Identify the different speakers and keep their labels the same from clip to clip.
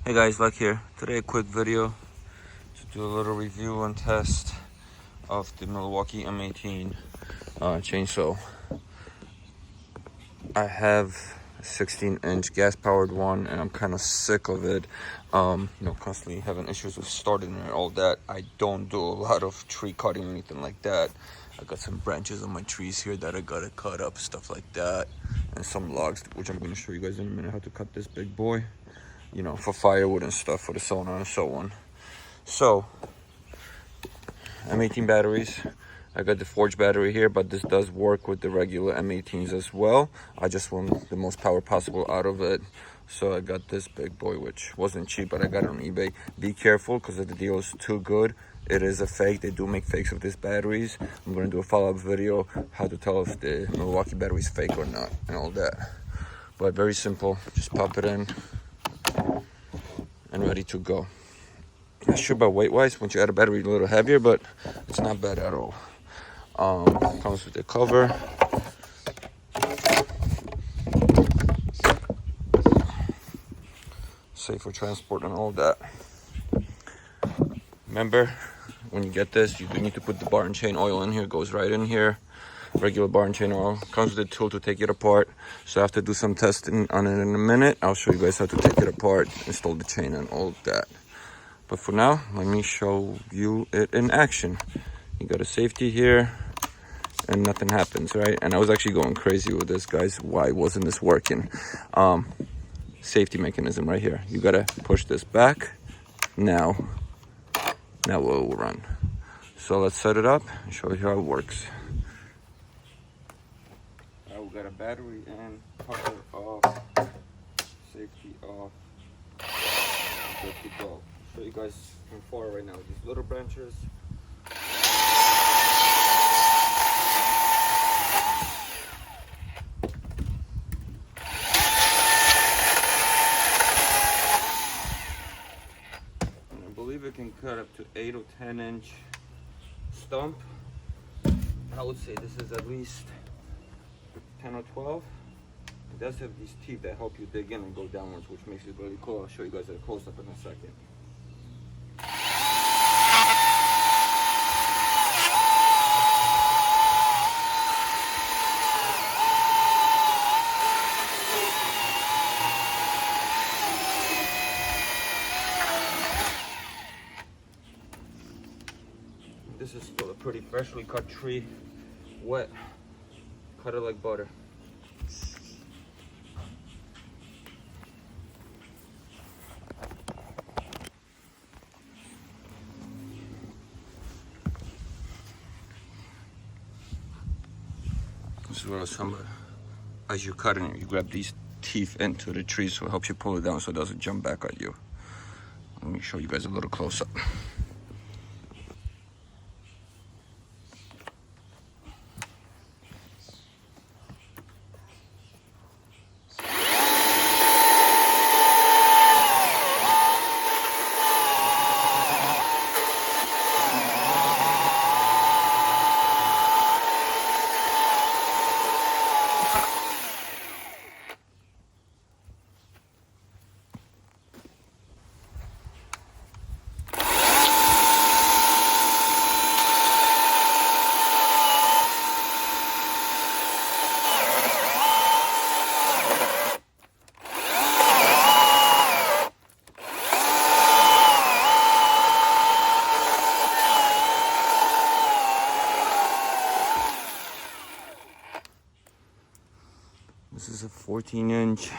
Speaker 1: Hey guys, Lech here. Today a quick video to do a little review and test of the Milwaukee M18 chainsaw. I have a 16-inch gas-powered one, and I'm kind of sick of it. Constantly having issues with starting and all that. I don't do a lot of tree cutting or anything like that. I got some branches on my trees here that I gotta cut up, stuff like that, and some logs, which I'm gonna show you guys in a minute how to cut this big boy. For firewood and stuff, for the sauna and so on. So, M18 batteries. I got the Forge battery here, but this does work with the regular M18s as well. I just want the most power possible out of it. So I got this big boy, which wasn't cheap, but I got it on eBay. Be careful, because if the deal is too good, it is a fake. They do make fakes of these batteries. I'm going to do a follow-up video, how to tell if the Milwaukee battery is fake or not, and all that. But very simple, just pop it in and ready to go. Not sure about weight-wise, once you add a battery, a little heavier, but it's not bad at all. Comes with the cover. Safe for transport and all that. Remember, when you get this, you do need to put the bar and chain oil in here. It goes right in here. Regular bar and chain oil. Comes with a tool to take it apart. So I have to do some testing on it in a minute. I'll show you guys how to take it apart, install the chain and all that. But for now, let me show you it in action. You got a safety here and nothing happens, right? And I was actually going crazy with this, guys. Why wasn't this working? Safety mechanism right here. You gotta push this back. Now it will run. So let's set it up and show you how it works. We got a battery in, cover off, safety off, good to go. Show you guys from far right now. These little branches. And I believe it can cut up to 8 or 10 inch stump. I would say this is at least 10 or 12. It does have these teeth that help you dig in and go downwards, which makes it really cool. I'll show you guys a close-up in a second. This is still a pretty freshly cut tree, wet. Cut it like butter. This is what I was talking about. As you're cutting it, you grab these teeth into the tree, so it helps you pull it down so it doesn't jump back at you. Let me show you guys a little close up. This is a 14-inch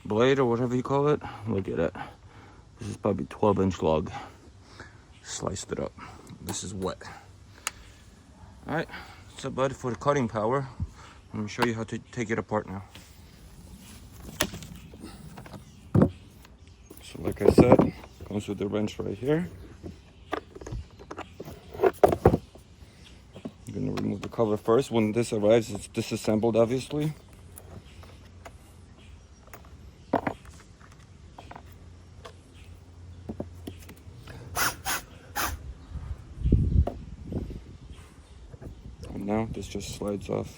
Speaker 1: blade or whatever you call it. Look at it. This is probably 12-inch log. Sliced it up. This is wet. All right, that's about it for the cutting power. Let me show you how to take it apart now. So like I said, comes with the wrench right here. I'm gonna remove the cover first. When this arrives, it's disassembled, obviously. Now this just slides off.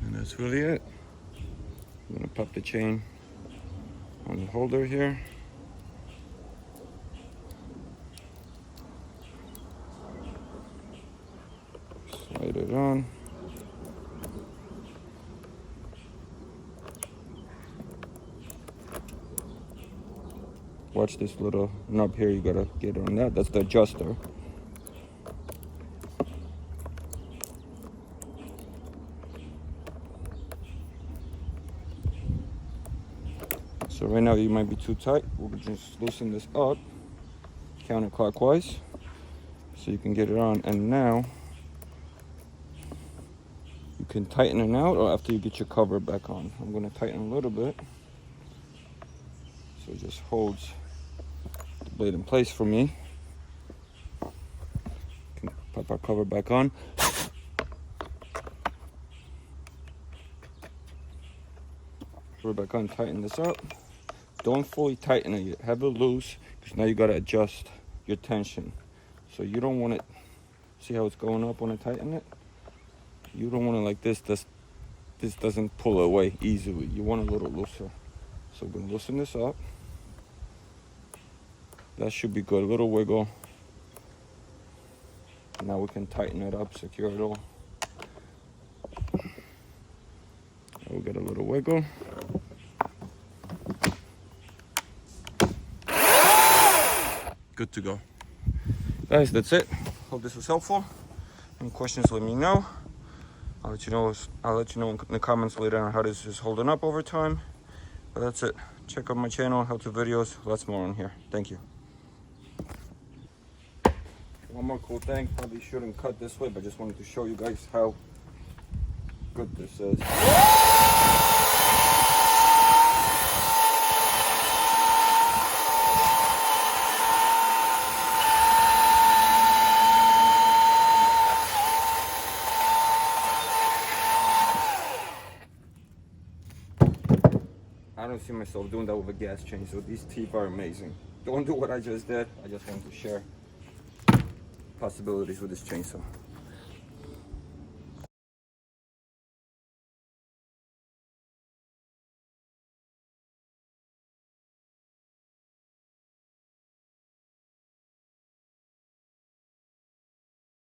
Speaker 1: And that's really it. I'm gonna pop the chain on the holder here. Slide it on. Watch this little knob here, you gotta get on that. That's the adjuster. So right now you might be too tight. We'll just loosen this up counterclockwise so you can get it on. And now you can tighten it out or after you get your cover back on. I'm gonna tighten a little bit so it just holds the blade in place for me. Can pop our cover back on. Cover back on, tighten this up. Don't fully tighten it yet. Have it loose because now you gotta adjust your tension. So you don't want it, see how it's going up when I tighten it? You don't want it like this. This doesn't pull away easily. You want a little looser. So I'm gonna loosen this up. That should be good, a little wiggle. Now we can tighten it up, secure it all. We'll get a little wiggle. Good to go. Guys, that's it. Hope this was helpful. Any questions, let me know. I'll let you know in the comments later on how this is holding up over time. But that's it. Check out my channel, how-to videos, lots more on here. Thank you. One more cool thing, probably shouldn't cut this way, but just wanted to show you guys how good this is. I don't see myself doing that with a gas chain, so these teeth are amazing. Don't do what I just did. I just wanted to share possibilities with this chainsaw.